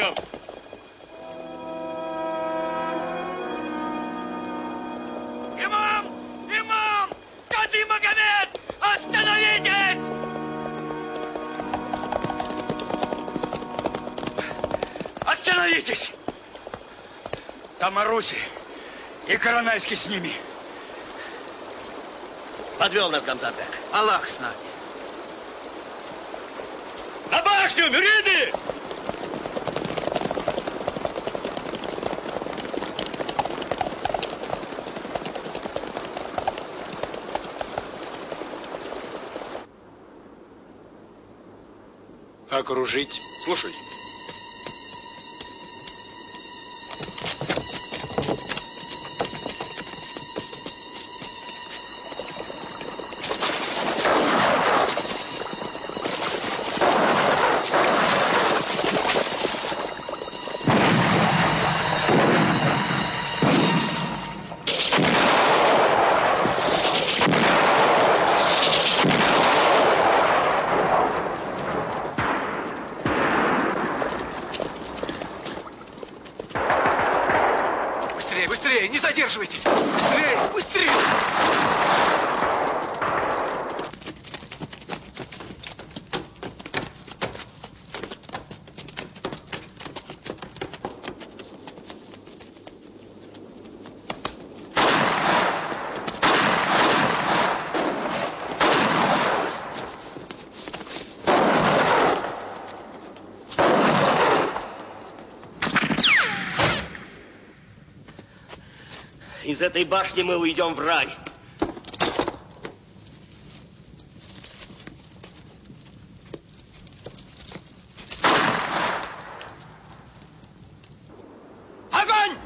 идем. Имам! Имам! Кази Магомед! Остановитесь! Остановитесь! Там Маруси и Коронайский с ними. Подвел нас Гамзатбек. Аллах с нами. На башню, мюриды! Окружить. Слушаюсь. Быстрее, не задерживайтесь! Быстрее, быстрее! Из этой башни мы уйдем в рай. Огонь!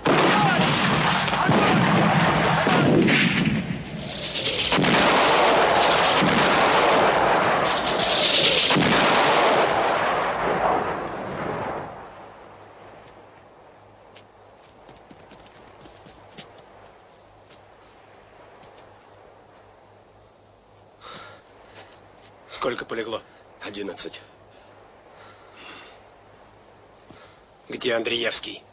Сколько полегло? 11. Где Андреевский?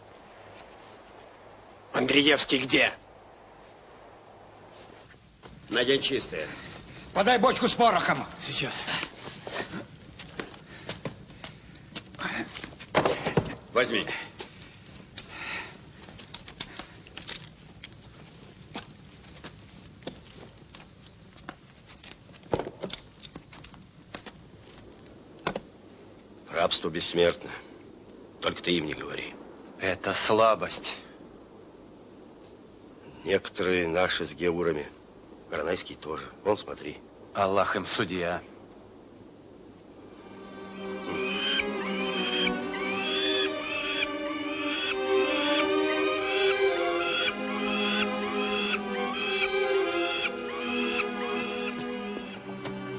Андреевский где? Надень чистое. Подай бочку с порохом. Сейчас. Возьми. Рабство бессмертно. Только ты им не говори. Это слабость. Некоторые наши с геурами. Коронайский тоже. Вон, смотри. Аллах им судья.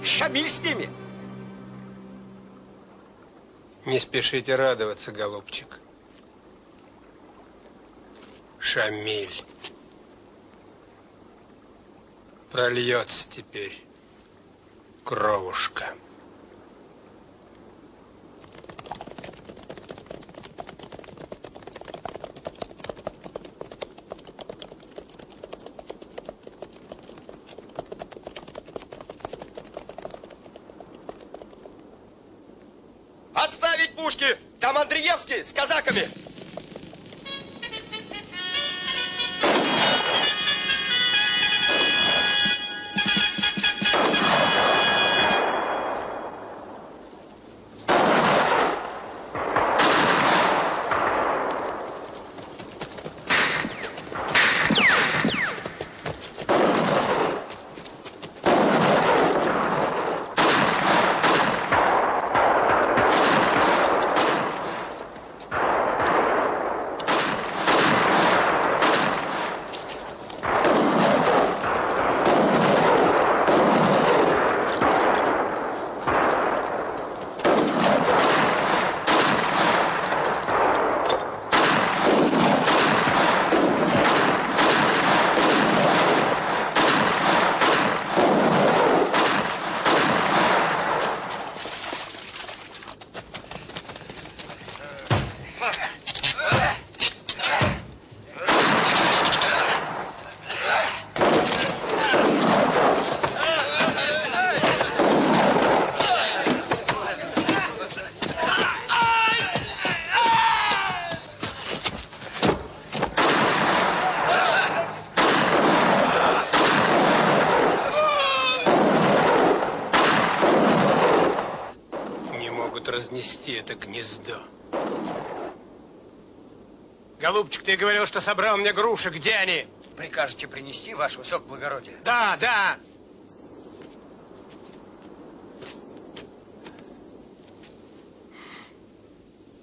Шамиль с ними. Не спешите радоваться, голубчик. Шамиль. Прольется теперь кровушка. Отставить пушки! Там Андреевский с казаками! снести это гнездо. Голубчик, ты говорил, что собрал мне груши. Где они? Прикажете принести, ваше высокоблагородие? Да, да.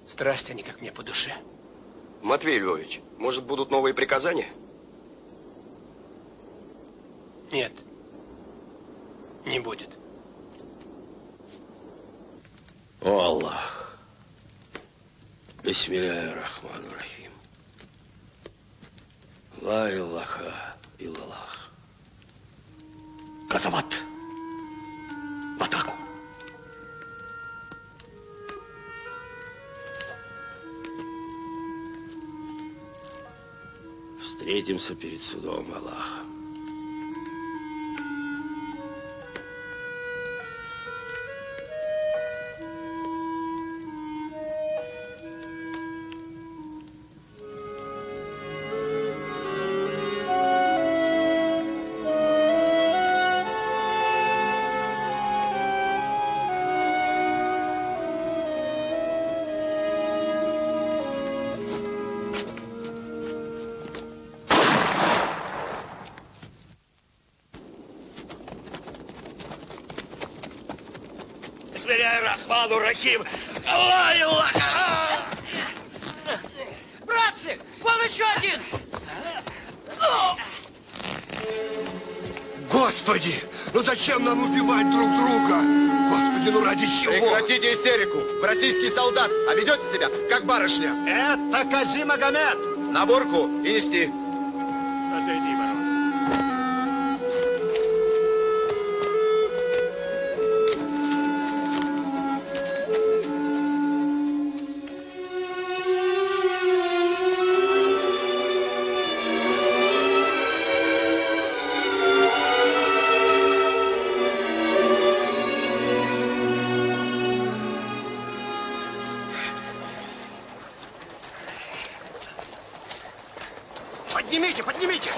Страсть они как мне по душе. Матвей Львович, может, будут новые приказания? Нет, не будет. О, Аллах. Бисмилляхи рахману рахим. Ла илляха иллаллах. Казамат. В атаку. Встретимся перед судом Аллаха. Рахману Рахим. Аллах, Аллах. Братцы, вон еще один! Господи, ну зачем нам убивать друг друга? Господи, ну ради чего? Прекратите истерику. Вы российский солдат, а ведете себя как барышня. Это Кази Магомед. На бурку и нести. Отойди, ворон. Поднимите, поднимите.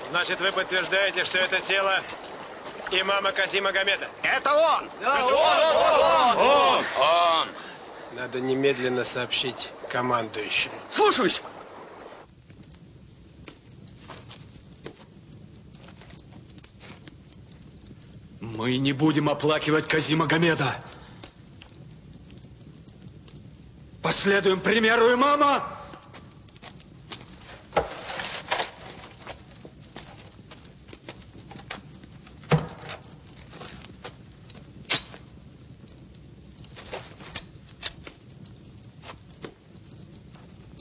Значит, вы подтверждаете, что это тело имама Кази Магомеда? Это он. Надо немедленно сообщить командующему. Слушаюсь! Мы не будем оплакивать Кази Магомеда. Последуем примеру имама.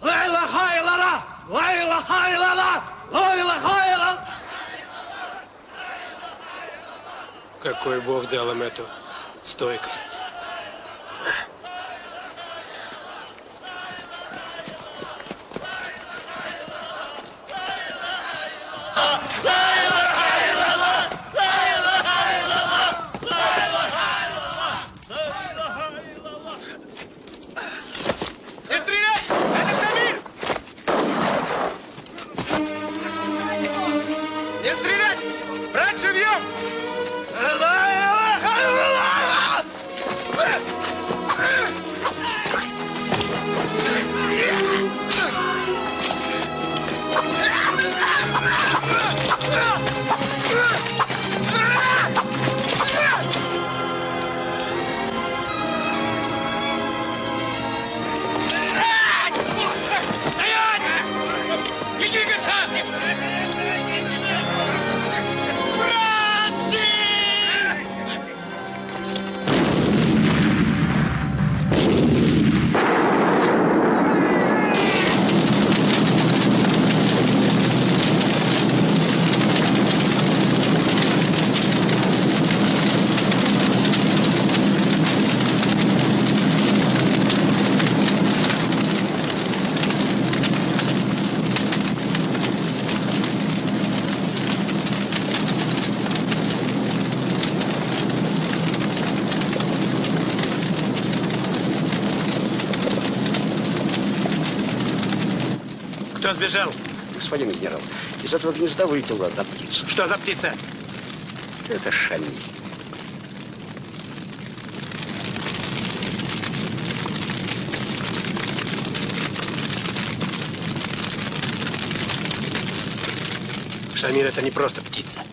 Лайла Хайлала! Лайла Хайлала! Лайла Хайлала! Какой Бог дал им эту стойкость. Не стрелять! Это Шамиль! Не стрелять! Брать живьем! Кто сбежал? Господин генерал, из этого гнезда вылетела одна птица. Что за птица? Это Шамиль. Шамиль — это не просто птица.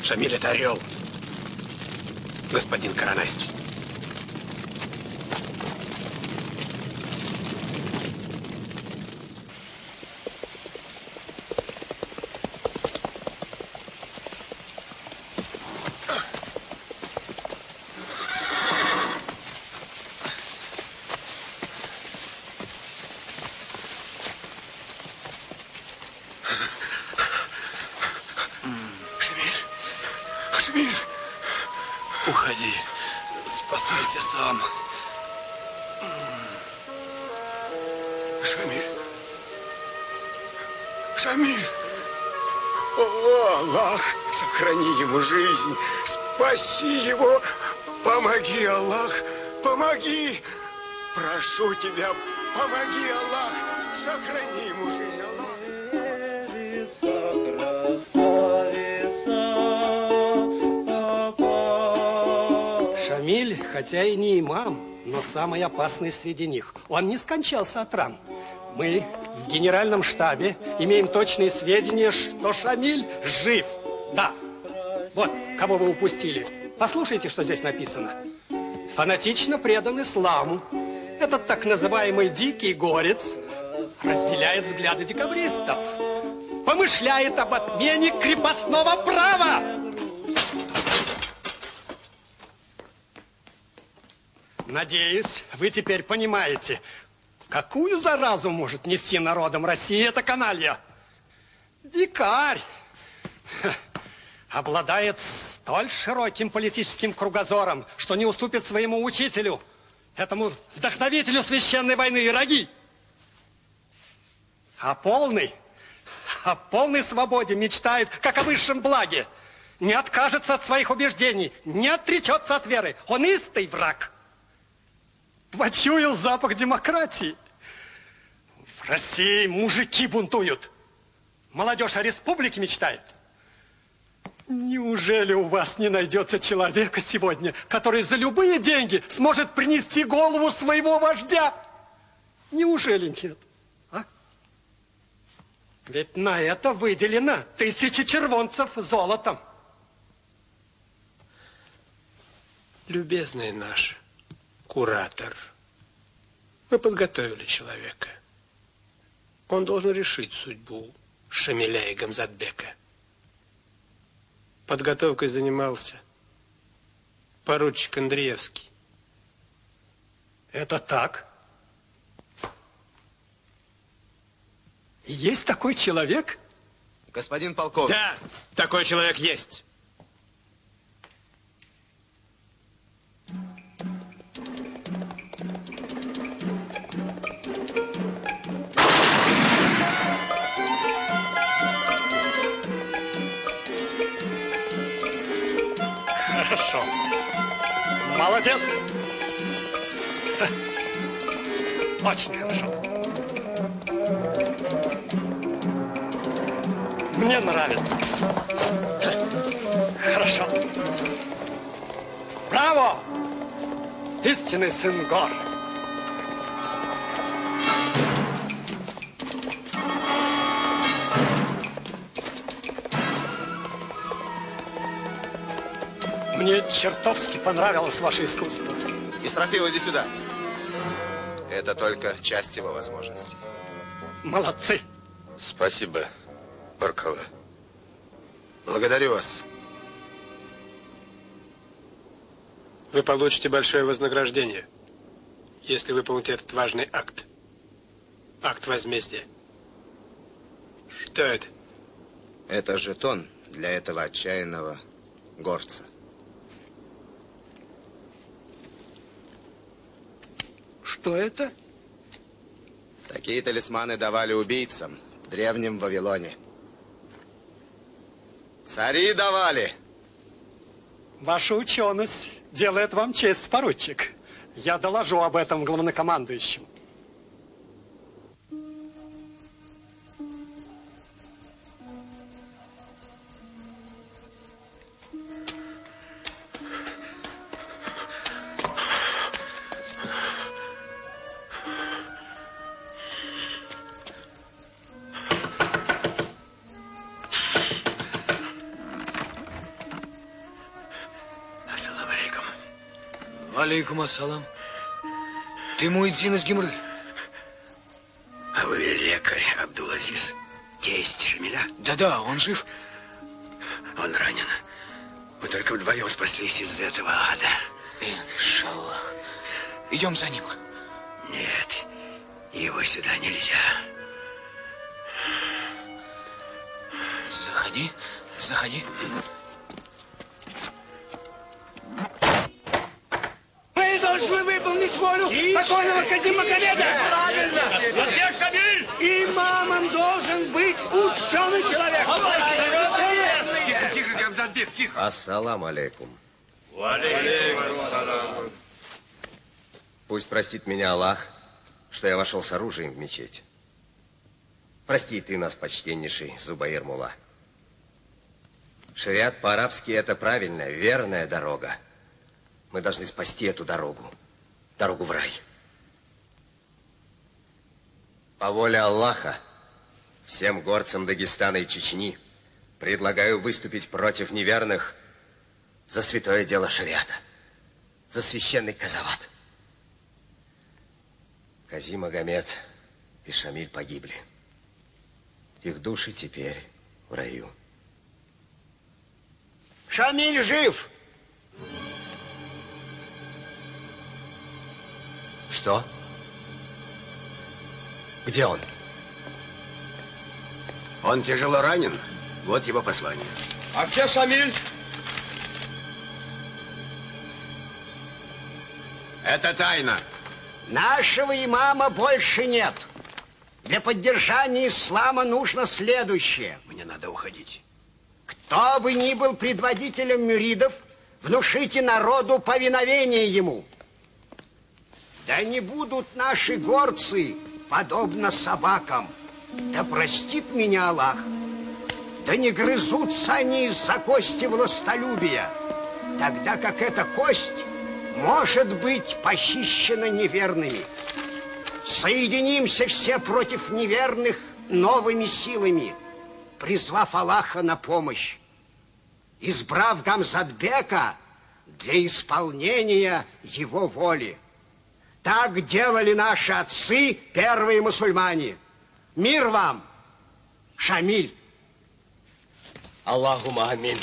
Шамиль — это орел. Господин Коронайский. Шамиль, уходи. Спасайся сам. Шамиль. Шамиль. О, Аллах, сохрани ему жизнь. Спаси его. Помоги, Аллах. Помоги. Прошу тебя, помоги, Аллах. Сохрани ему жизнь, Аллах. Шамиль, хотя и не имам, но самый опасный среди них. Он не скончался от ран. Мы в генеральном штабе имеем точные сведения, что Шамиль жив. Да. Вот, кого вы упустили. Послушайте, что здесь написано. Фанатично предан исламу. Этот так называемый дикий горец разделяет взгляды декабристов. Помышляет об отмене крепостного права. Надеюсь, вы теперь понимаете, какую заразу может нести народом России эта каналья. Дикарь обладает столь широким политическим кругозором, что не уступит своему учителю, этому вдохновителю священной войны Ираги. О полной свободе мечтает, как о высшем благе. Не откажется от своих убеждений, не отречется от веры. Он истый враг. Почуял запах демократии. В России мужики бунтуют. Молодежь о республике мечтает. Неужели у вас не найдется человека сегодня, который за любые деньги сможет принести голову своего вождя? Неужели нет? А? Ведь на это выделено 1000 червонцев золотом. Любезный наш куратор, мы подготовили человека. Он должен решить судьбу Шамиля и Гамзатбека. Подготовкой занимался поручик Андреевский. Это так? Есть такой человек? Господин полковник. Да, такой человек есть. Хорошо. Молодец. Очень хорошо. Мне нравится. Хорошо. Браво! Истинный сын гор. Мне чертовски понравилось ваше искусство. Исрафил, иди сюда. Это только часть его возможностей. Молодцы. Спасибо, Баркала. Благодарю вас. Вы получите большое вознаграждение, если выполните этот важный акт. Акт возмездия. Что это? Это жетон для этого отчаянного горца. Что это? Такие талисманы давали убийцам в древнем Вавилоне. Цари давали. Ваша ученость делает вам честь, поручик. Я доложу об этом главнокомандующему. Алейкум ассалам. Ты Муэдзин из Гимры. А вы лекарь Абдул-Азиз, тесть Шамиля? Да-да, он жив. Он ранен. Мы только вдвоем спаслись из этого ада. Иншаллах. Идем за ним. Нет, его сюда нельзя. Заходи, заходи. Мы должны выполнить волю покойного Казима Гамеда. Правильно. Где Шамиль? Имамом должен быть ученый человек. Тихо, тихо, Гамзатбек, тихо. Ассаламу алейкум. Пусть простит меня Аллах, что я вошел с оружием в мечеть. Прости ты нас, почтеннейший Зубаир Мулла. Шариат по-арабски это правильная, верная дорога. Мы должны спасти эту дорогу. Дорогу в рай. По воле Аллаха, всем горцам Дагестана и Чечни предлагаю выступить против неверных за святое дело шариата, за священный казават. Казим Магомед и Шамиль погибли. Их души теперь в раю. Шамиль жив! Что? Где он? Он тяжело ранен. Вот его послание. А где Шамиль? Это тайна. Нашего имама больше нет. Для поддержания ислама нужно следующее. Мне надо уходить. Кто бы ни был предводителем мюридов, внушите народу повиновение ему. Да не будут наши горцы подобно собакам. Да простит меня Аллах. Да не грызутся они из-за кости властолюбия, тогда как эта кость может быть похищена неверными. Соединимся все против неверных новыми силами, призвав Аллаха на помощь, избрав Гамзатбека для исполнения его воли. Так делали наши отцы, первые мусульмане. Мир вам, Шамиль! Аллахума амин.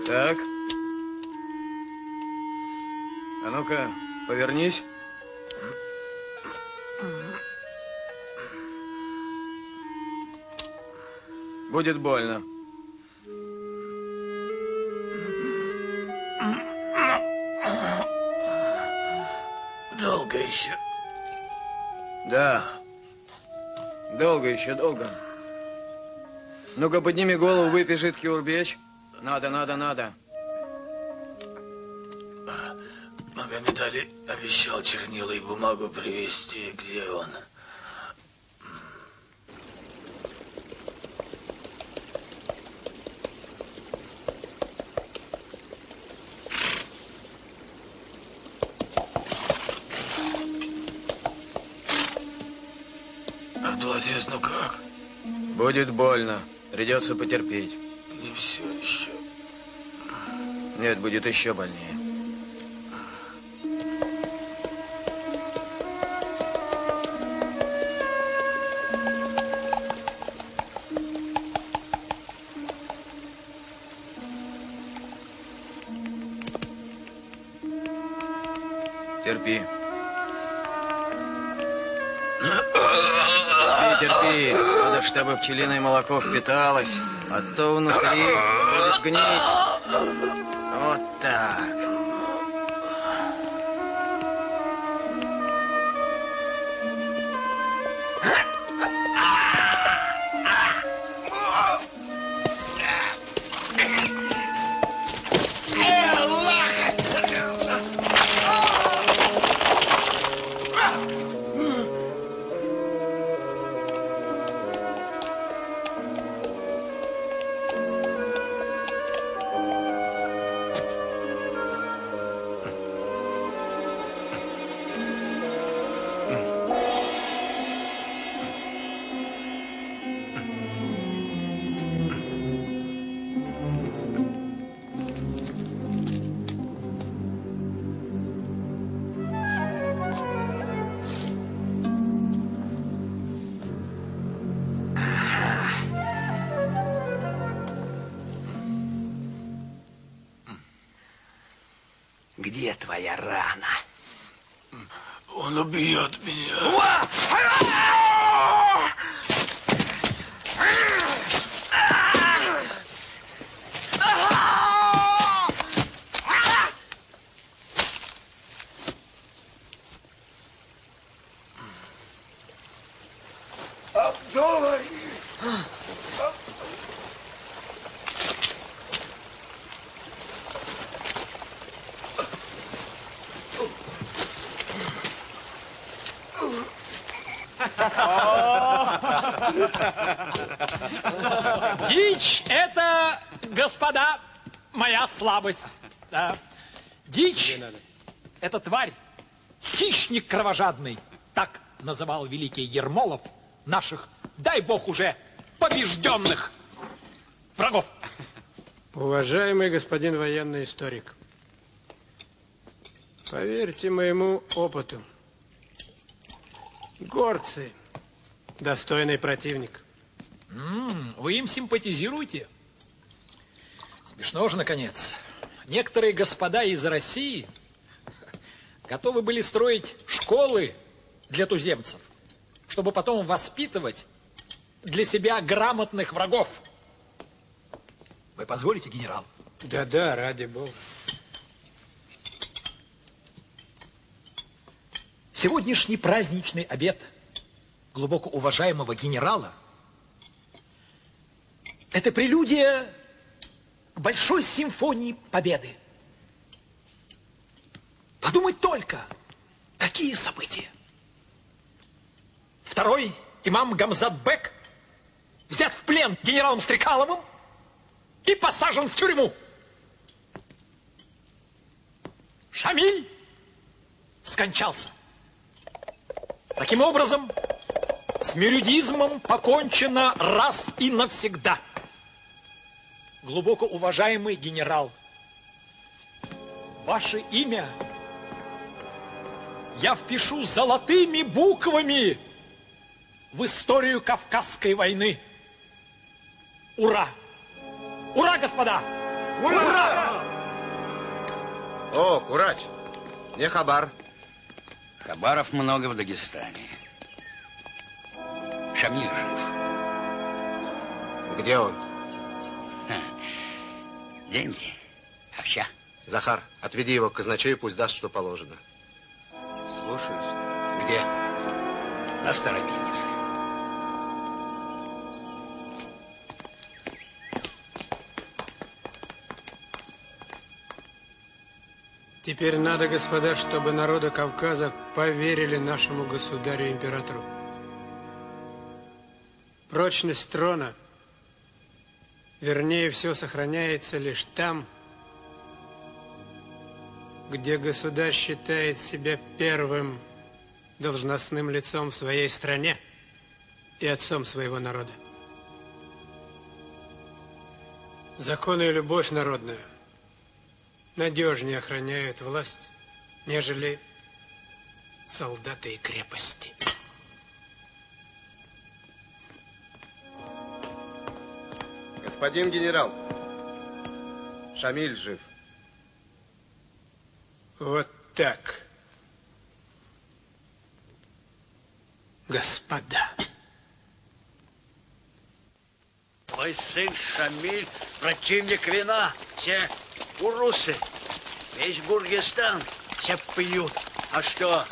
Так. А ну-ка, повернись. Будет больно. Долго еще? Да. Долго еще, долго. Ну-ка, подними голову, выпей жидкий урбеч. Надо. Магомед Али обещал чернила и бумагу привезти. Где он? Абдул-Азиз, ну как? Будет больно. Придется потерпеть. Не все еще. Нет, будет еще больнее. Терпи. Терпи. Надо, чтобы пчелиное молоко впиталось, а то внутри будет гнить. Вот так. Где твоя рана? Он убьет меня. Абдулла! Дичь — это, господа, моя слабость. Да. Дичь — это тварь, хищник кровожадный. Так называл великий Ермолов наших, дай бог, уже побежденных врагов. Уважаемый господин военный историк, поверьте моему опыту, горцы – достойный противник. Вы им симпатизируете? Смешно же, наконец. Некоторые господа из России готовы были строить школы для туземцев, чтобы потом воспитывать для себя грамотных врагов. Вы позволите, генерал? Да-да, ради бога. Сегодняшний праздничный обед глубоко уважаемого генерала – это прелюдия к большой симфонии победы. Подумать только, какие события. Второй имам Гамзат-бек взят в плен генералом Стрекаловым и посажен в тюрьму. Шамиль скончался. Таким образом, с мюридизмом покончено раз и навсегда. Глубоко уважаемый генерал, ваше имя я впишу золотыми буквами в историю Кавказской войны. Ура! Ура, господа! Ура! Ура! О, Курач, не хабар. Хабаров много в Дагестане. Шамиль жив. Где он? Деньги. Акча. Захар, отведи его к казначею, пусть даст, что положено. Слушаюсь. Где? На Старобиннице. Теперь надо, господа, чтобы народы Кавказа поверили нашему государю-императору. Прочность трона, вернее, все сохраняется лишь там, где государь считает себя первым должностным лицом в своей стране и отцом своего народа. Законы и любовь народная надежнее охраняют власть, нежели солдаты и крепости. Господин генерал, Шамиль жив. Вот так. Господа. Твой сын Шамиль, противник вина. Все урусы, весь Бургистан все пьют. А что,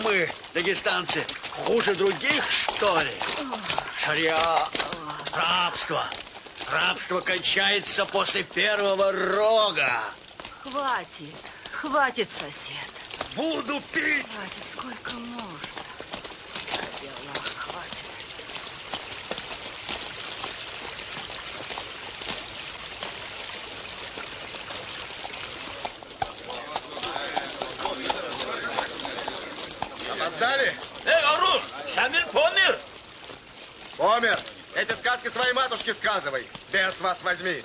мы, дагестанцы, хуже других, что ли? Шария, рабство. Рабство кончается после первого рога. Хватит, хватит, сосед. Буду пить. Хватит, сколько можно. Ради Аллаха, хватит. Опоздали? Арус, Шамиль помер? Помер. Эти сказки своей матушке сказывай. Бес вас возьми.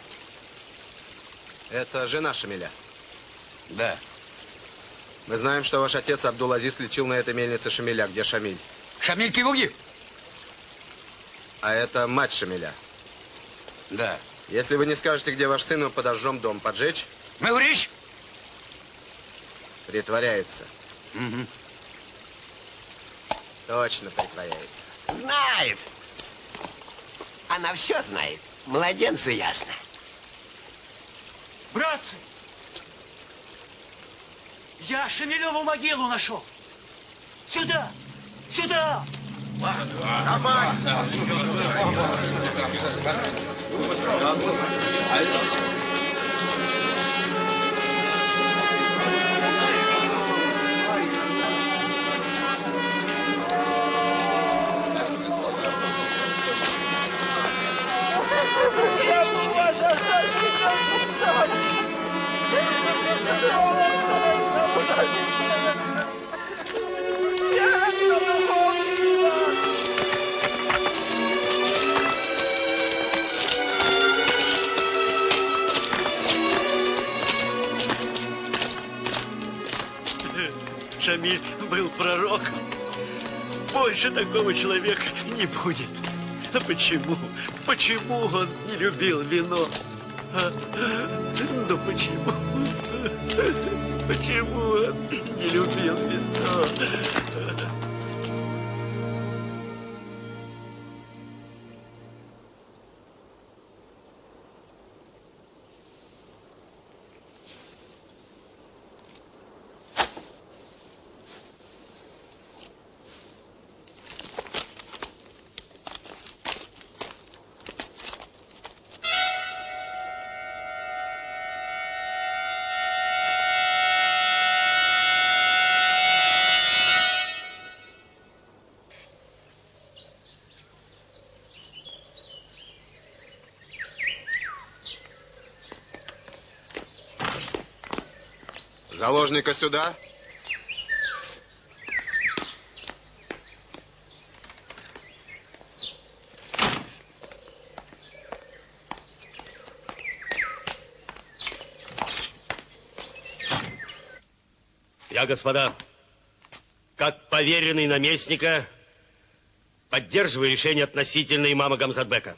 Это жена Шамиля? Да. Мы знаем, что ваш отец Абдул-Азиз лечил на этой мельнице Шамиля. Где Шамиль? Шамиль Кивуги. А это мать Шамиля? Да. Если вы не скажете, где ваш сын, мы подожжем дом. Поджечь? Мы в речь? Притворяется. Точно притворяется. Знает. Она все знает. Младенцу ясно. Братцы, я Шамилеву могилу нашел. Сюда! Сюда! Шамиль был пророком. Больше такого человека не будет. А почему? Почему он не любил вино? Ну почему? Почему он не любил вино? Заложника сюда. Я, господа, как поверенный наместника, поддерживаю решение относительно имама Гамзатбека.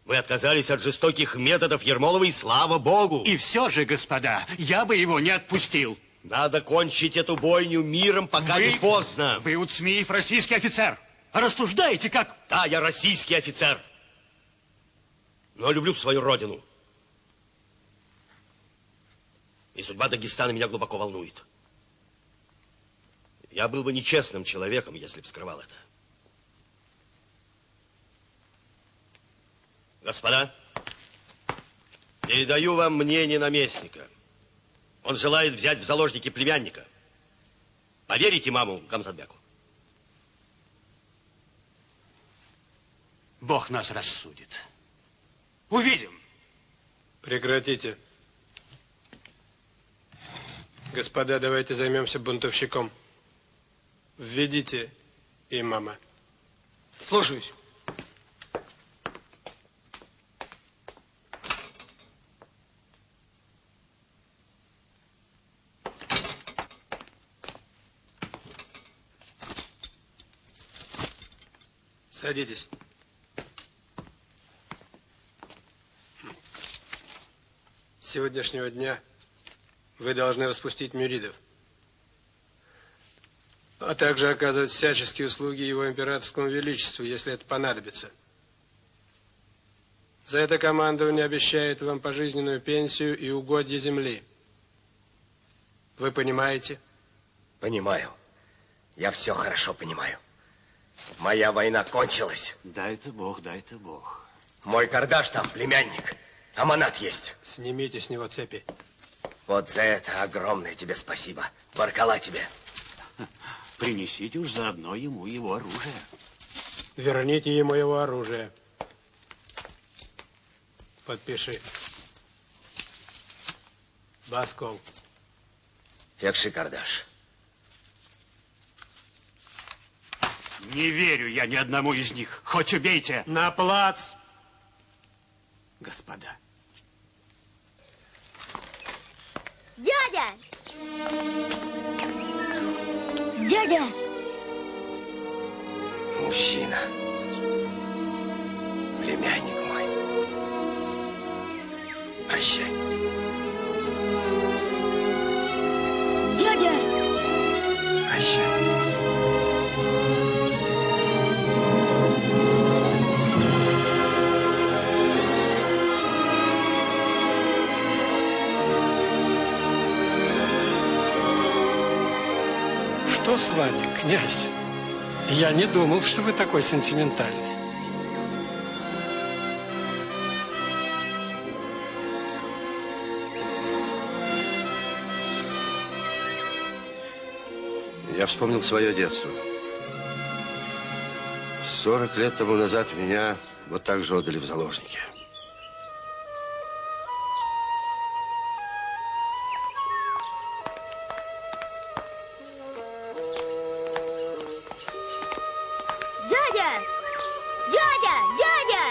Вы отказались от жестоких методов Ермолова, и слава Богу. И все же, господа, я бы его не отпустил. Надо кончить эту бойню миром, пока не поздно. Вы, Уцмиев, российский офицер. Рассуждаете как... Да, я российский офицер. Но люблю свою родину. И судьба Дагестана меня глубоко волнует. Я был бы нечестным человеком, если бы скрывал это. Господа, передаю вам мнение наместника. Он желает взять в заложники племянника. Поверите имаму Гамзатбеку? Бог нас рассудит. Увидим. Прекратите. Господа, давайте займемся бунтовщиком. Введите имама. Слушаюсь. Садитесь. С сегодняшнего дня вы должны распустить мюридов, а также оказывать всяческие услуги его императорскому величеству, если это понадобится. За это командование обещает вам пожизненную пенсию и угодья земли. Вы понимаете? Понимаю. Я все хорошо понимаю. Моя война кончилась. Дай-то Бог, дай-то Бог. Мой кардаш там, племянник. Аманат есть. Снимите с него цепи. Вот за это огромное тебе спасибо. Баркала тебе. Принесите уж заодно ему его оружие. Верните ему его оружие. Подпиши. Басков. Якши кардаш. Не верю я ни одному из них. Хоть убейте. На плац. Господа. Дядя! Дядя! Мужчина. Племянник мой. Прощай. Что с вами, князь? Я не думал, что вы такой сентиментальный. Я вспомнил свое детство. 40 лет тому назад меня вот так же отдали в заложники. Дядя! Дядя! Дядя!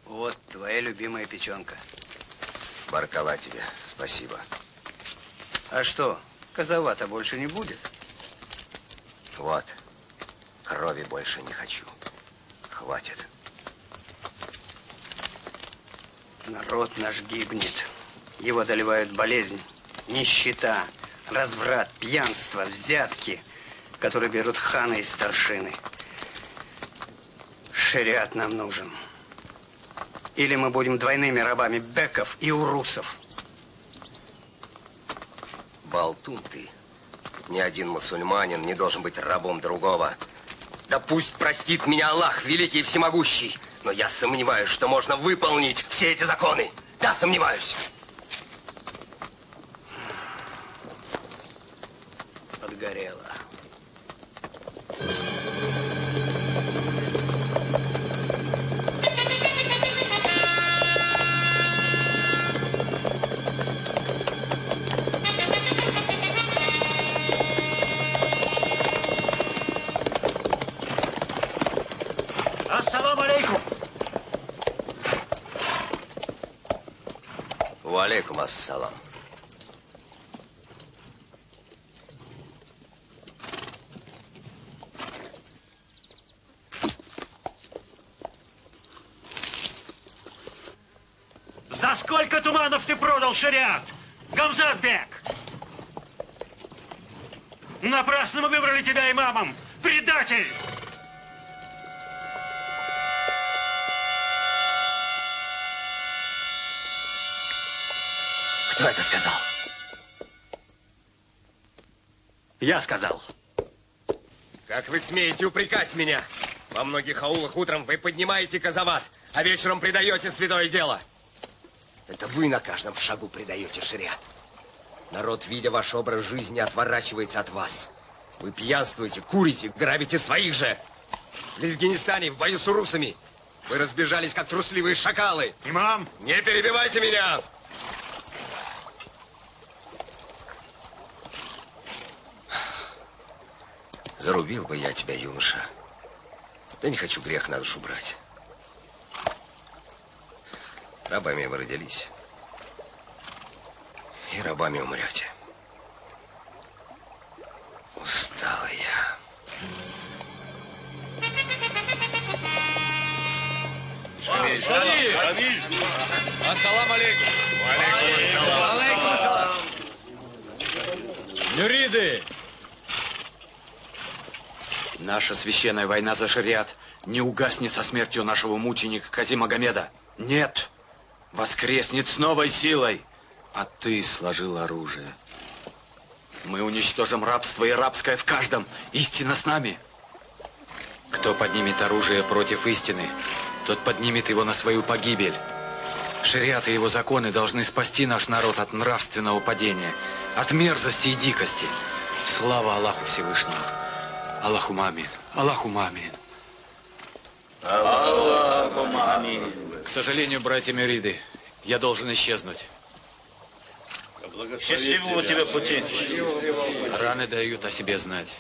Вот твоя любимая печенка. Баркала тебе, спасибо. А что, козовата больше не будет? Вот, крови больше не хочу. Хватит. Народ наш гибнет. Его одолевают болезнь, нищета, разврат, пьянство, взятки, которые берут ханы и старшины. Шариат нам нужен. Или мы будем двойными рабами беков и урусов. Болтун ты. Ни один мусульманин не должен быть рабом другого. Да пусть простит меня Аллах, великий и всемогущий. Но я сомневаюсь, что можно выполнить все эти законы. Да, сомневаюсь. Подгорело. Ассаламу алейкум. Валейкум ассалам. За сколько туманов ты продал шариат, Гамзат бек? Напрасно мы выбрали тебя имамом, предатель! Кто это сказал? Я сказал. Как вы смеете упрекать меня? Во многих аулах утром вы поднимаете казават, а вечером предаете святое дело. Это вы на каждом шагу предаете шариат. Народ, видя ваш образ жизни, отворачивается от вас. Вы пьянствуете, курите, грабите своих же. В Лезгинистане, в бою с урусами, вы разбежались, как трусливые шакалы. Имам! Не перебивайте меня! Зарубил бы я тебя, юноша. Да не хочу грех на душу брать. Рабами вы родились. И рабами умрете. Устал я. Шамиль, Шамиль! Ассалам алейкум! Алейкум ассалам! Мюриды! Наша священная война за шариат не угаснет со смертью нашего мученика Кази Магомеда. Нет, воскреснет с новой силой. А ты сложил оружие. Мы уничтожим рабство и рабское в каждом. Истина с нами. Кто поднимет оружие против истины, тот поднимет его на свою погибель. Шариат и его законы должны спасти наш народ от нравственного падения, от мерзости и дикости. Слава Аллаху Всевышнему. Аллаху амин. Аллаху амин. Аллаху амин. К сожалению, братья Мюриды, я должен исчезнуть. Счастливого тебе пути. Раны дают о себе знать.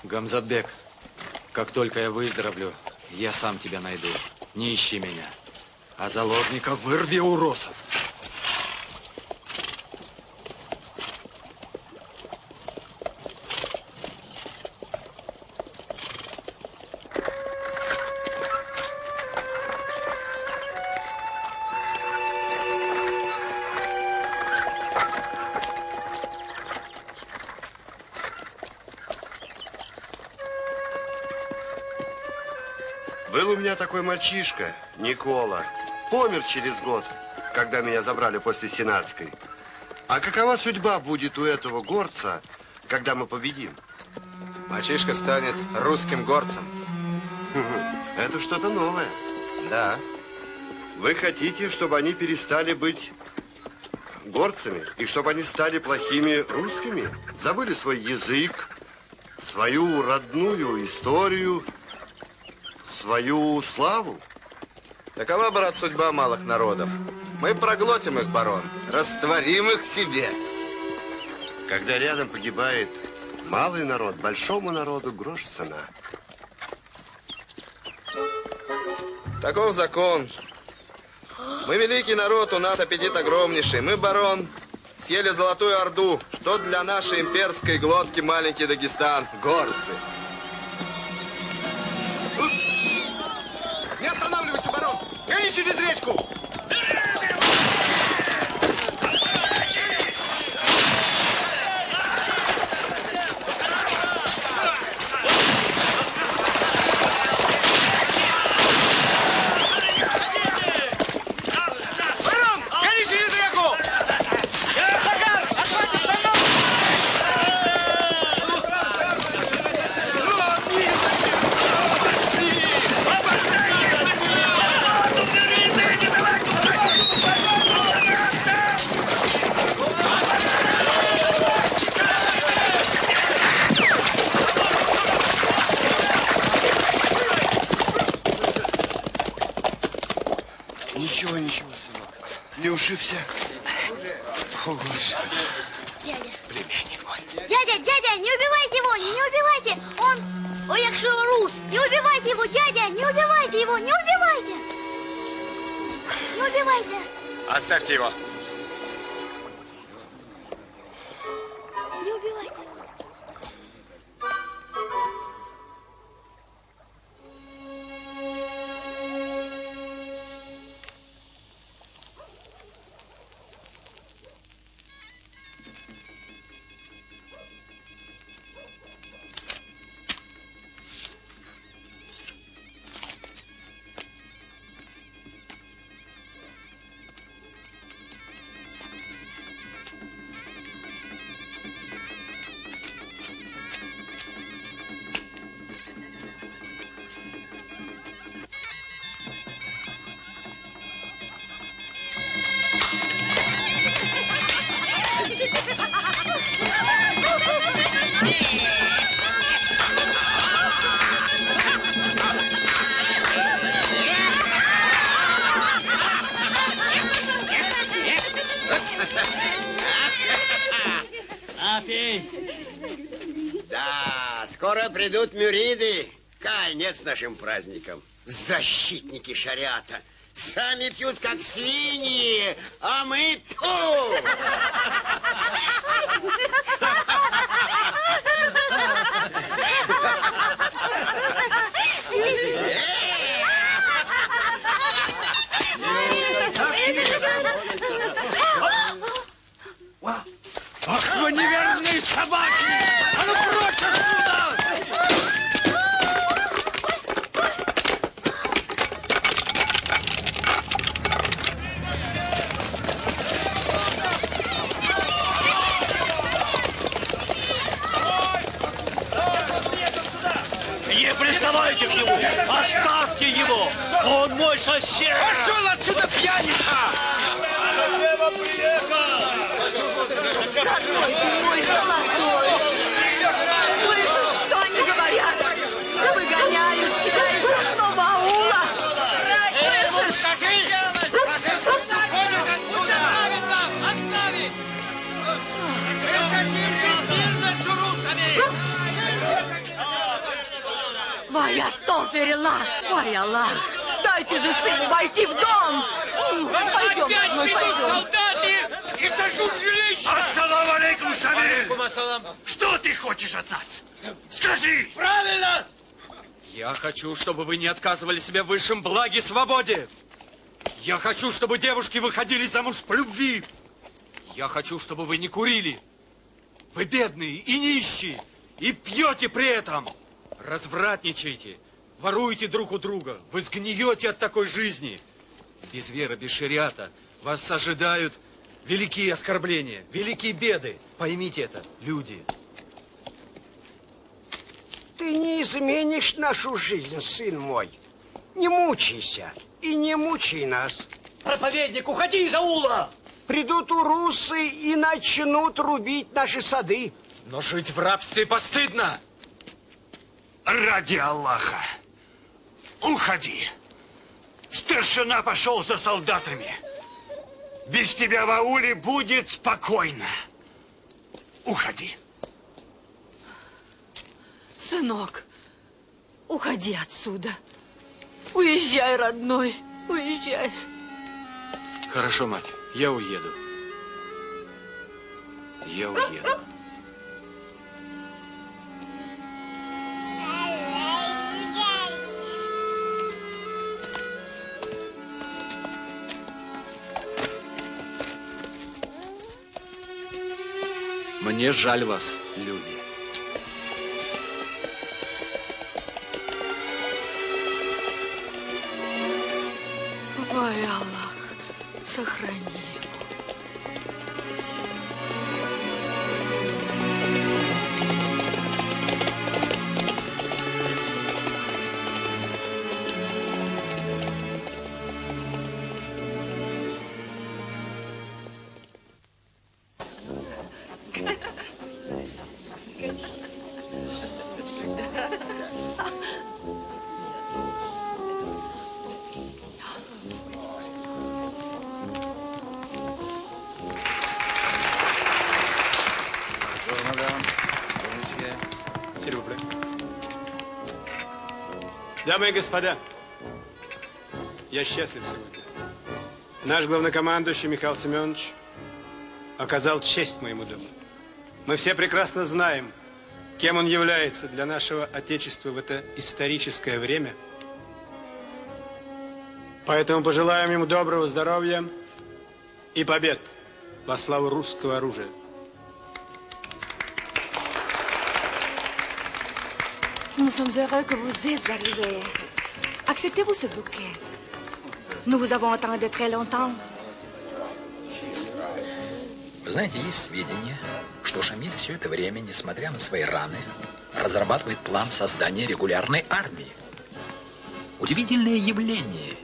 Гамзатбек, как только я выздоровлю, я сам тебя найду. Не ищи меня. А заложников вырви у русов. Был у меня такой мальчишка, Никола. Помер через год, когда меня забрали после Сенатской. А какова судьба будет у этого горца, когда мы победим? Мальчишка станет русским горцем. Это что-то новое. Да. Вы хотите, чтобы они перестали быть горцами? И чтобы они стали плохими русскими? Забыли свой язык, свою родную историю, свою славу? Такова, брат, судьба малых народов. Мы проглотим их, барон, растворим их в себе. Когда рядом погибает малый народ, большому народу грош цена. Таков закон. Мы великий народ, у нас аппетит огромнейший. Мы, барон, съели золотую орду. Что для нашей имперской глотки маленький Дагестан? Горцы. Не останавливайся, барон! Гони через речку! Ничего, ничего, сынок. Не ушибся? О, Господи. Дядя. Племянник мой. Дядя, не убивайте его, не убивайте. Он, ой, як шел рус. Не убивайте его, дядя, не убивайте его, не убивайте. Не убивайте. Оставьте его. Не убивайте. Да, скоро придут мюриды. Конец нашим праздникам. Защитники шариата. Сами пьют, как свиньи, а мы тьфу! Ах, вы неверные собаки! А ну прочь отсюда! Не приставайте к нему! Оставьте его! Он мой сосед! Пошел отсюда, пьяница! Мой золотой! Слышишь, что они говорят? Выгоняют тебя из родного аула! Слышишь? Что, Ферила? Ой, Аллах, дайте же сыну войти в дом. Пойдем, родной, пойдем. Солдаты и сожгут жилище. Ассаламу алейкум, Шамиль. Что ты хочешь от нас? Скажи. Правильно! Я хочу, чтобы вы не отказывали себе в высшем благе и свободе. Я хочу, чтобы девушки выходили замуж по любви. Я хочу, чтобы вы не курили. Вы бедные и нищие, и пьете при этом. Развратничаете, воруете друг у друга. Вы сгниете от такой жизни. Без веры, без шариата вас ожидают великие оскорбления, великие беды. Поймите это, люди. Ты не изменишь нашу жизнь, сын мой. Не мучайся и не мучай нас. Проповедник, уходи из аула! Придут урусы и начнут рубить наши сады. Но жить в рабстве постыдно. Ради Аллаха, уходи. Старшина пошел за солдатами. Без тебя в ауле будет спокойно. Уходи. Сынок, уходи отсюда. Уезжай, родной, уезжай. Хорошо, мать, я уеду. Я уеду. Мне жаль вас, люди. Ой, Аллах, сохрани его. Дамы и господа, я счастлив сегодня. Наш главнокомандующий Михаил Семенович оказал честь моему дому. Мы все прекрасно знаем, кем он является для нашего Отечества в это историческое время. Поэтому пожелаем ему доброго здоровья и побед во славу русского оружия. Nous sommes heureux que vous êtes arrivés. Acceptez-vous ce bouquet? Nous vous avons attendu très longtemps. Вы знаете, есть сведения, что Шамиль все это время, несмотря на свои раны, разрабатывает план создания регулярной армии. Удивительное явление.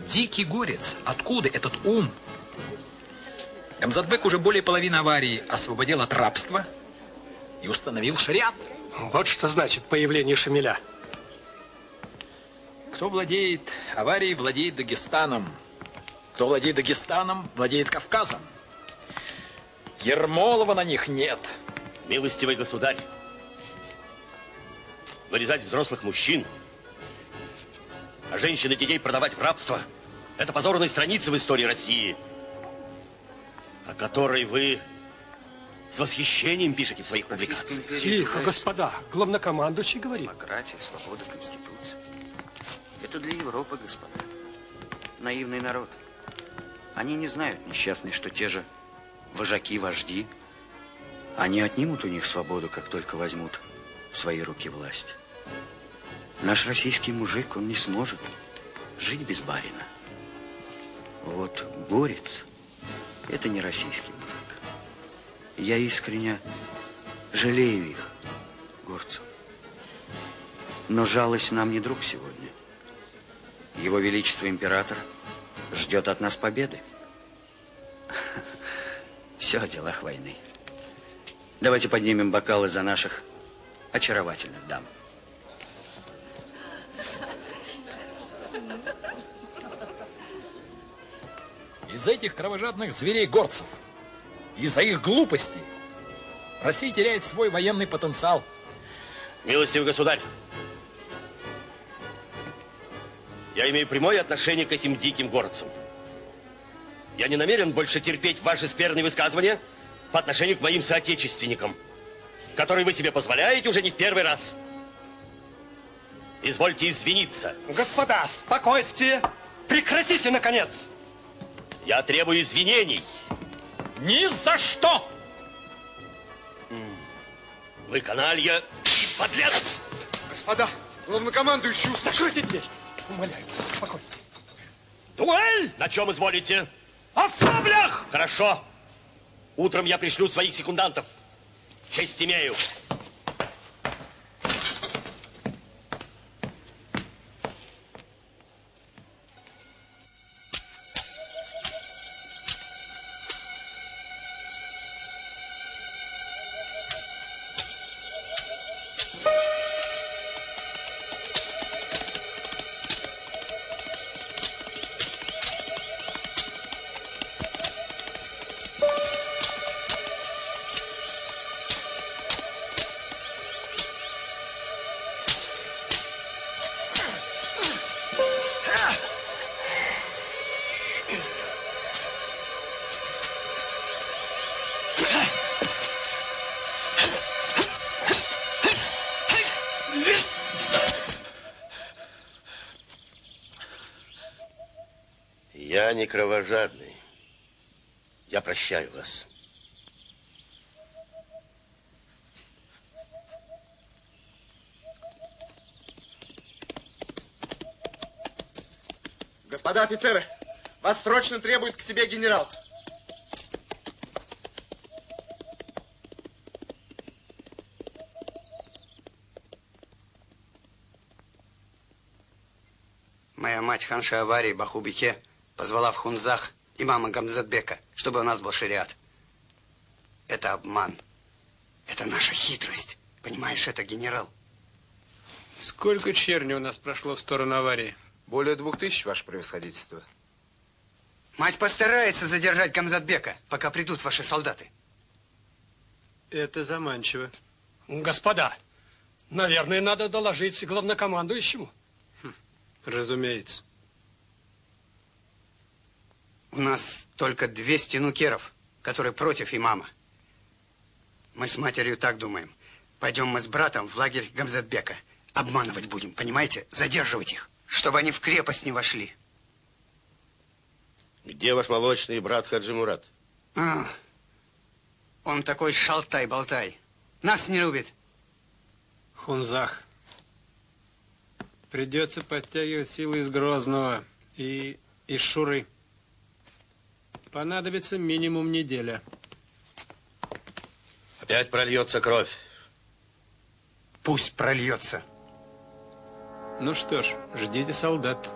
Дикий горец. Откуда этот ум? Эмзатбек уже более половины аварии освободил от рабства и установил шариат. Вот что значит появление Шамиля. Кто владеет аварией, владеет Дагестаном. Кто владеет Дагестаном, владеет Кавказом. Ермолова на них нет. Милостивый государь, вырезать взрослых мужчин, а женщин и детей продавать в рабство – это позорная страница в истории России, о которой вы с восхищением пишете в своих публикациях. Тихо, господа. Главнокомандующий говорит. Демократия, свобода, конституция. Это для Европы, господа. Наивный народ. Они не знают, несчастные, что те же вожаки, вожди, они отнимут у них свободу, как только возьмут в свои руки власть. Наш российский мужик, он не сможет жить без барина. Вот горец – это не российский мужик. Я искренне жалею их, горцев. Но жалость нам не друг сегодня. Его Величество Император ждет от нас победы. Все о делах войны. Давайте поднимем бокалы за наших очаровательных дам. Из-за этих кровожадных зверей-горцев, из-за их глупости Россия теряет свой военный потенциал. Милостивый государь, Я имею прямое отношение к этим диким горцам. Я не намерен больше терпеть ваши скверные высказывания по отношению к моим соотечественникам, которые вы себе позволяете уже не в первый раз. Извольте извиниться. Господа, спокойствие! Прекратите, наконец! Я требую извинений. Ни за что! Вы каналья и подлец! Господа, главнокомандующий, закройте дверь! Умоляю, спокойствие. Дуэль! На чем изволите? О саблях! Хорошо. Утром я пришлю своих секундантов. Честь имею. Я не кровожадный. Я прощаю вас. Господа офицеры, вас срочно требует к себе генерал. Моя мать ханша аварии Бахубике позвала в Хунзах имама Гамзатбека, чтобы у нас был шариат. Это обман. Это наша хитрость. Понимаешь, это генерал. Сколько черни у нас прошло в сторону аварии? Более 2000, ваше превосходительство. Мать постарается задержать Гамзатбека, пока придут ваши солдаты. Это заманчиво. Господа, наверное, надо доложить главнокомандующему. Разумеется. У нас только 200 нукеров, которые против имама. Мы с матерью так думаем. Пойдем мы с братом в лагерь Гамзатбека. Обманывать будем, понимаете? Задерживать их, чтобы они в крепость не вошли. Где ваш молочный брат Хаджи Мурат? Он такой шалтай-болтай. Нас не любит. Хунзах. Придется подтягивать силы из Грозного и из Шуры. Понадобится минимум неделя. Опять прольется кровь. Пусть прольется. Ну что ж, ждите солдат.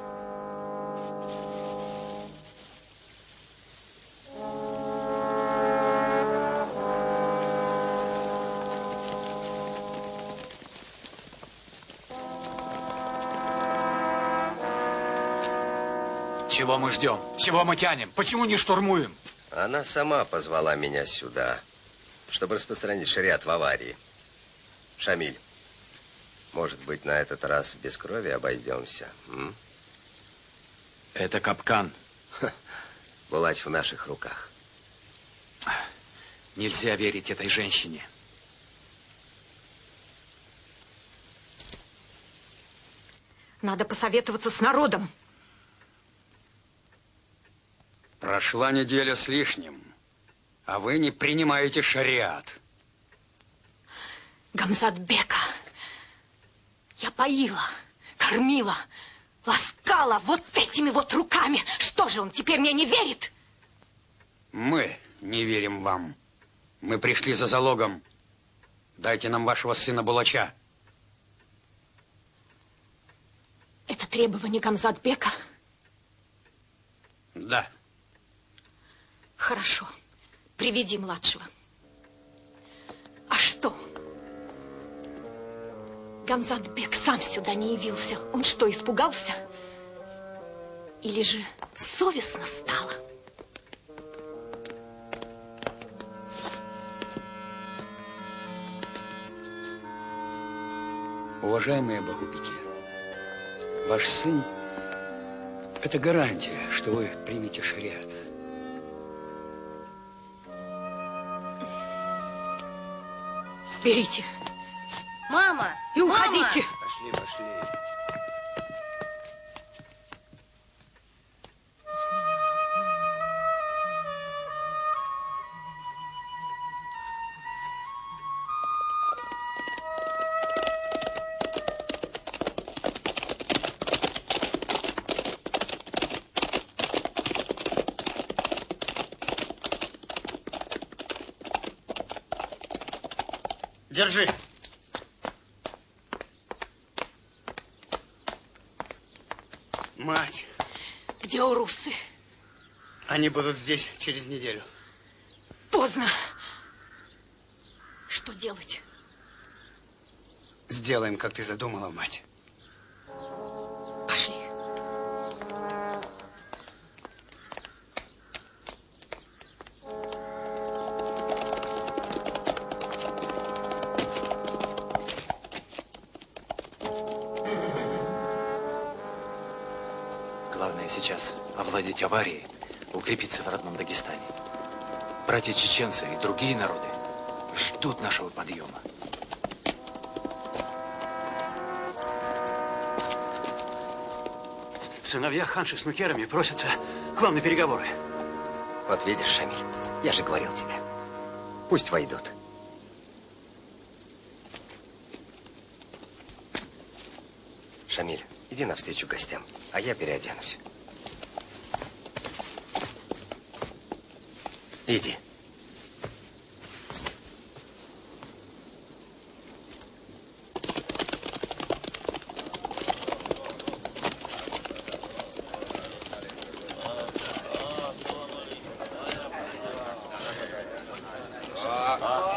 Чего мы ждем? Чего мы тянем? Почему не штурмуем? Она сама позвала меня сюда, чтобы распространить шариат в аварии. Шамиль, может быть, на этот раз без крови обойдемся? Это капкан. Власть в наших руках. Нельзя верить этой женщине. Надо посоветоваться с народом. Прошла неделя с лишним, а вы не принимаете шариат. Гамзатбека я поила, кормила, ласкала вот этими вот руками. Что же, он теперь мне не верит? Мы не верим вам. Мы пришли за залогом. Дайте нам вашего сына Булача. Это требование Гамзатбека? Да. Хорошо. Приведи младшего. А что? Гамзатбек сам сюда не явился. Он что, испугался? Или же совестно стало? Уважаемые Бахубики, ваш сын Это гарантия, что вы примете шариат. Берите. Мама! И уходите. Пошли, пошли. Держи. Мать. Где урусы? Они будут здесь через неделю. Поздно. Что делать? Сделаем, как ты задумала, мать. Пошли. Главное сейчас овладеть аварией, укрепиться в родном Дагестане. Братья-чеченцы и другие народы ждут нашего подъема. Сыновья ханши с нукерами просятся к вам на переговоры. Вот видишь, Шамиль, я же говорил тебе. Пусть войдут. Шамиль, иди навстречу гостям, а я переоденусь. Иди.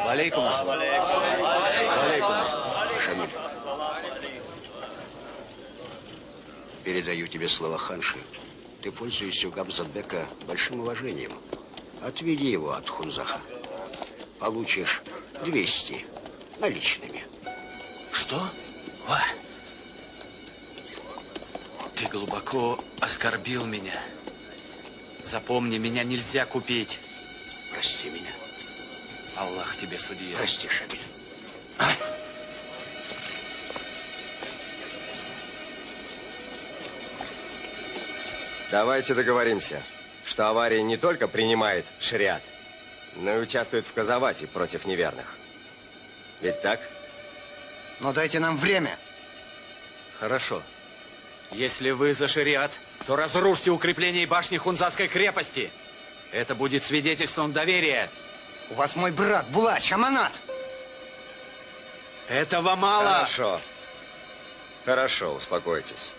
Алейкум ассалам. Алейкум ассалам. Шамиль, передаю тебе слова ханши. Ты пользуешься у Гамзатбека большим уважением. Отведи его от Хунзаха. Получишь 200 наличными. Что? Ва? Ты глубоко оскорбил меня. Запомни, меня нельзя купить. Прости меня. Аллах тебе судья. Прости, Шамиль. Давайте договоримся, что авария не только принимает шариат, но и участвует в казавате против неверных. Ведь так? Но дайте нам время. Хорошо. Если вы за шариат, то разрушьте укрепление башни Хунзаской крепости. Это будет свидетельством доверия. У вас мой брат Булат Шаманат. Этого мало. Хорошо. Хорошо, успокойтесь.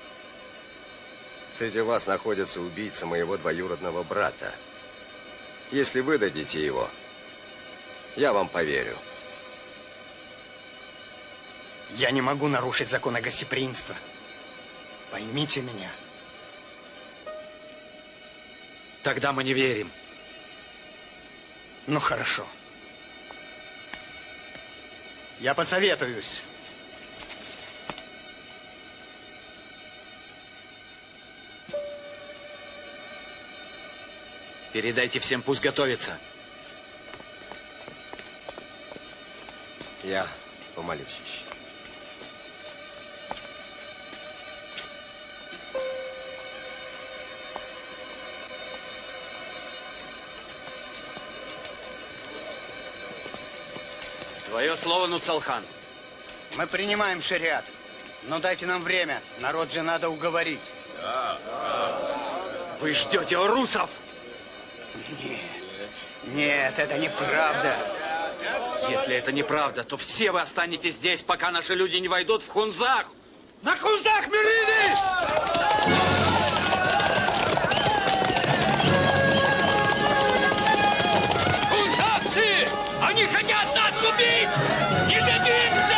Среди вас находится убийца моего двоюродного брата. Если вы дадите его, я вам поверю. Я не могу нарушить законы гостеприимства. Поймите меня. Тогда мы не верим. Ну, хорошо. Я посоветуюсь. Передайте всем, пусть готовятся. Я помолюсь еще. Твое слово, Нуцалхан. Мы принимаем шариат. Но дайте нам время. Народ же надо уговорить. Вы ждете урусов? Нет, это неправда. Если это неправда, то все вы останетесь здесь, пока наши люди не войдут в Хунзах. На Хунзах, мюриды! Хунзахцы! Они хотят нас убить! Не дадимся!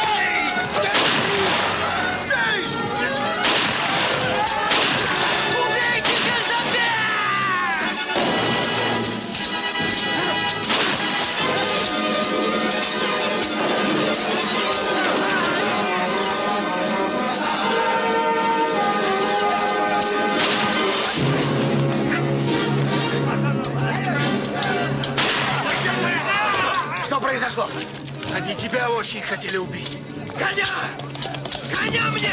Убейте Казабек! И тебя очень хотели убить. Коня! Коня мне!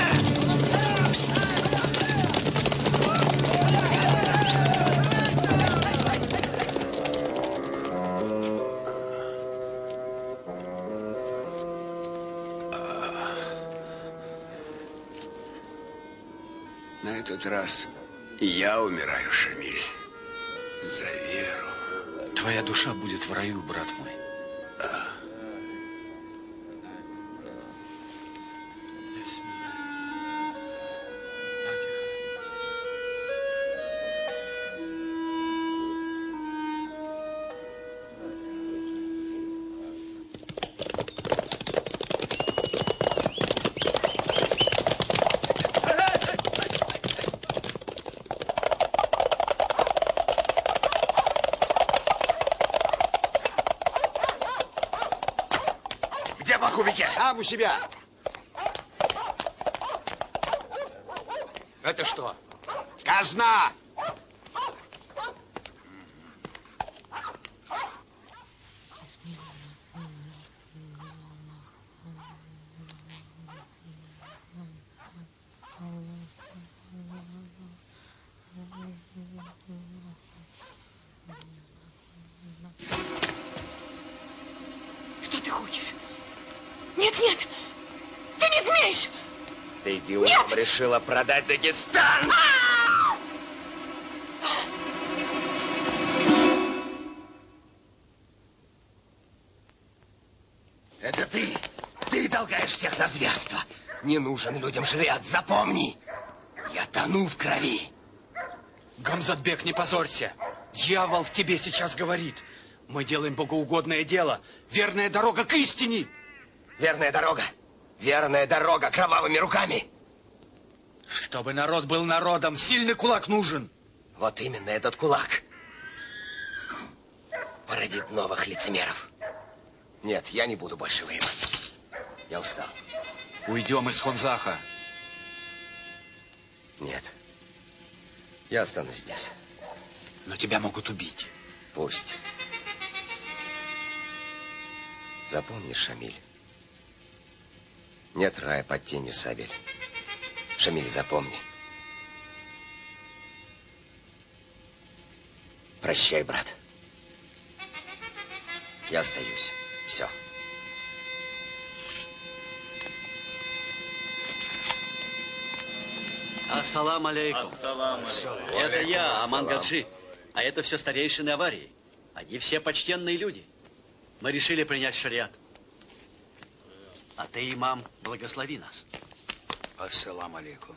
На этот раз и я умираю, Шамиль. За веру. Твоя душа будет в раю, брат мой. Там у себя. Это что? Казна! Что ты хочешь? Нет, нет! Ты не смеешь! Ты идиотом решила продать Дагестан! Это ты! Ты толкаешь всех на зверство! Не нужен людям шариат, запомни! Я тону в крови! Гамзатбек, не позорься! Дьявол в тебе сейчас говорит. Мы делаем богоугодное дело. Верная дорога к истине. Верная дорога. Верная дорога кровавыми руками. Чтобы народ был народом, сильный кулак нужен. Вот именно этот кулак породит новых лицемеров. Нет, я не буду больше воевать. Я устал. Уйдем из Хунзаха. Нет. Я останусь здесь. Но тебя могут убить. Пусть. Запомни, Шамиль. Нет рая под тенью сабель. Шамиль, запомни. Прощай, брат. Я остаюсь. Все. Ассалам алейкум. Это я, Аман Гаджи. А это все старейшины аварии. Они все почтенные люди. Мы решили принять шариат. А ты, имам, благослови нас. Ассалам алейкум.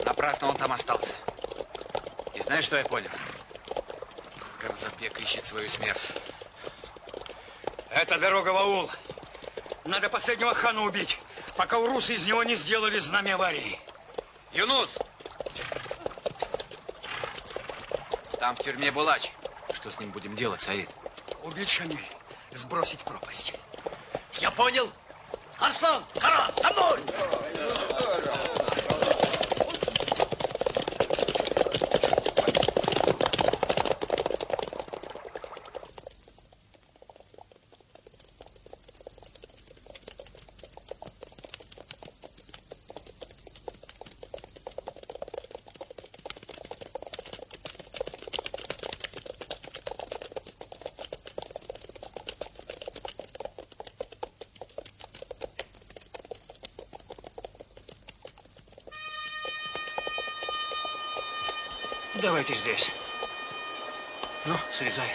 Напрасно он там остался. И знаешь, что я понял? Гамзатбек ищет свою смерть. Это дорога в аул. Надо последнего хана убить, пока урусы из него не сделали знамя аварии. Юнус! Там в тюрьме Булач. Что с ним будем делать, Саид? Убить Шамиль, сбросить в пропасть. Я понял. Арслан, Кара, со мной! Давайте здесь. Ну, слезай.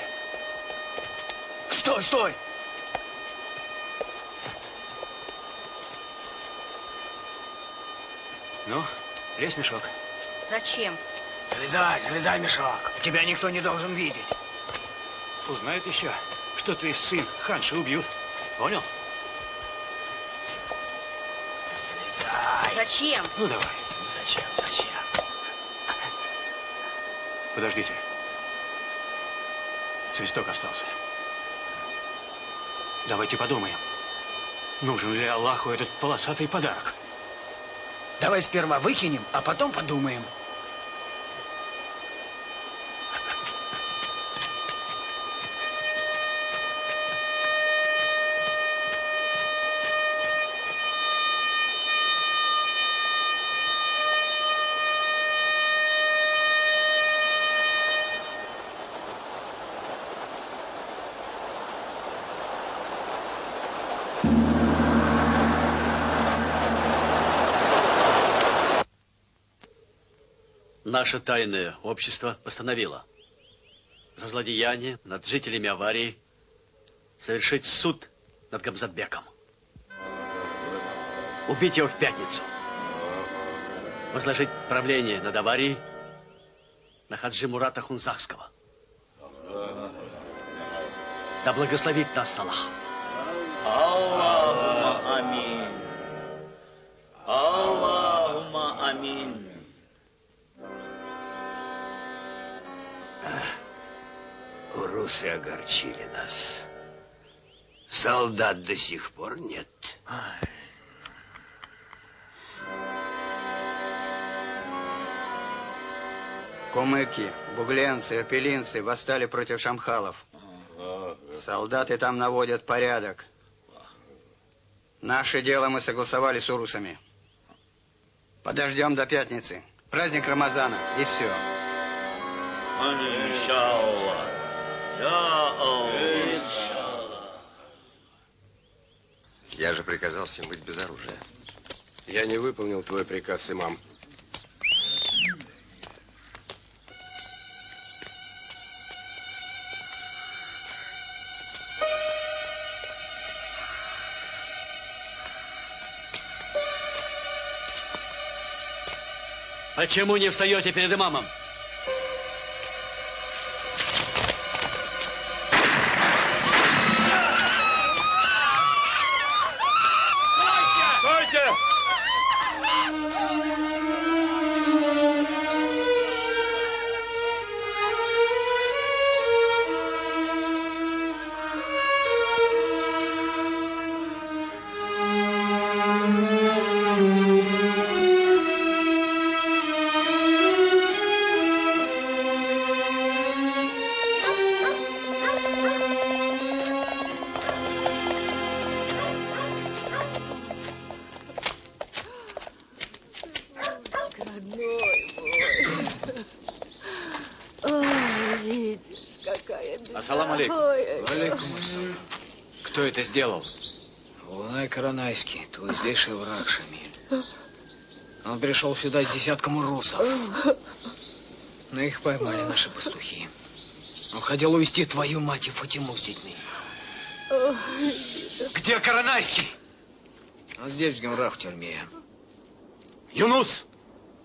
Стой, стой! Ну, лезь в мешок. Зачем? Залезай, залезай в мешок. Тебя никто не должен видеть. Узнают еще, что ты сын ханши, убьют. Понял? Залезай. Зачем? Ну, давай. Зачем? Подождите. свисток остался. Давайте подумаем, нужен ли Аллаху этот полосатый подарок. Давай сперва выкинем, а потом подумаем. Наше тайное общество постановило за злодеяние над жителями аварии совершить суд над Гамзатбеком. Убить его в пятницу. Возложить правление над аварией на Хаджи Мурата Хунзахского. Да благословит нас Аллах. Аллахумма амин. Аллахумма амин. Урусы огорчили нас. Солдат до сих пор нет. Кумыки, бугленцы, эрпелинцы восстали против шамхалов. Солдаты там наводят порядок. Наше дело мы согласовали с урусами. Подождем до пятницы. Праздник Рамазана, и все. Иншаллах. Я Аллах. Я же приказал всем быть без оружия. Я не выполнил твой приказ, имам. Почему не встаете перед имамом? Стойте! Ассаламу алейкум. Алейкум ассалам. Кто это сделал? Лунай Каранайский, твой злейший враг, Шамиль. Он пришел сюда с десятком урусов. Но их поймали наши пастухи. Он хотел увезти твою мать и Фатиму с детьми. Где Каранайский? Он здесь, в Гемрах, в тюрьме. Юнус,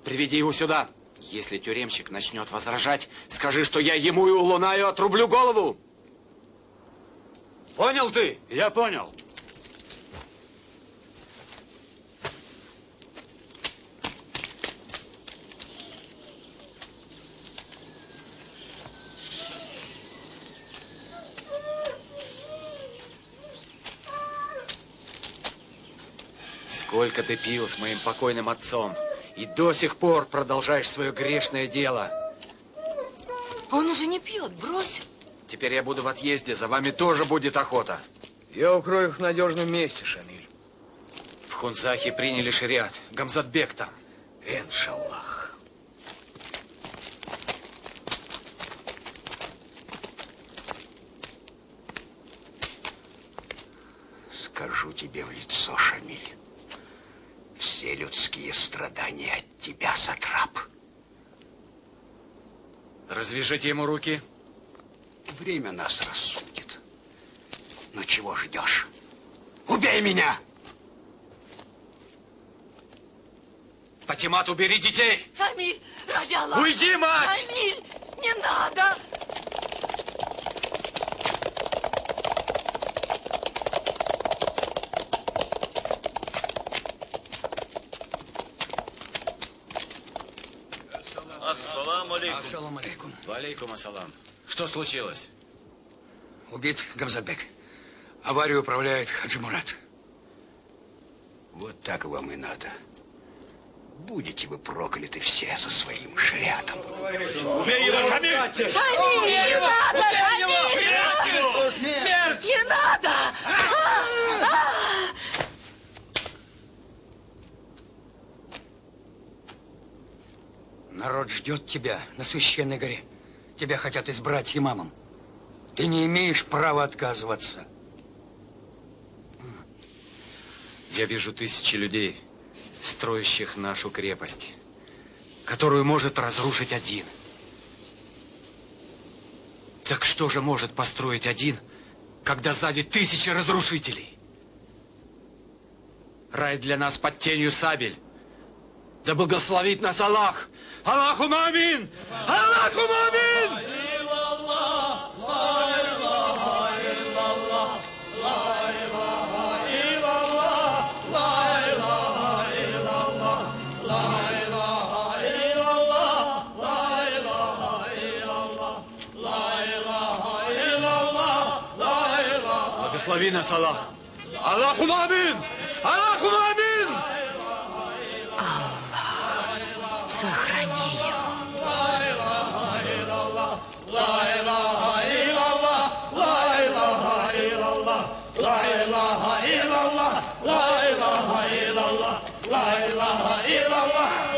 приведи его сюда. Если тюремщик начнет возражать, скажи, что я ему и Улунаю отрублю голову. Понял ты? Я понял. Сколько ты пил с моим покойным отцом, и до сих пор продолжаешь свое грешное дело. Он уже не пьет, брось. Теперь я буду в отъезде, за вами тоже будет охота. Я укрою их в надежном месте, Шамиль. В Хунзахе приняли шариат. Гамзатбек там. Иншаллах. Скажу тебе в лицо, Шамиль. Все людские страдания от тебя, сатрап. Развяжите ему руки. Время нас рассудит. Ну чего ждешь? Убей меня! Патимат, убери детей! Шамиль, ради Аллаха! Уйди, мать! Шамиль, не надо! Ассаламу алейкум. Ассаламу алейкум. Валейкум ассалам. Что случилось? Убит Гамзатбек. Аварию управляет Хаджи Мурат. Вот так вам и надо. Будете вы прокляты все со своим шариатом. Убей его, Шамиль! Шамиль, не надо, Шамиль! Смерть! Не надо! Народ ждет тебя на священной горе. Тебя хотят избрать имамом. Ты не имеешь права отказываться. Я вижу тысячи людей, строящих нашу крепость, которую может разрушить один. Так что же может построить один, когда сзади тысячи разрушителей? Рай для нас под тенью сабель. Да благословит нас Аллах! Аллахума амин! Аллахума амин! Благослови нас, Аллах! Аллахума амин! Аллахума амин! Аллах, сохрани его. لا إله إلا الله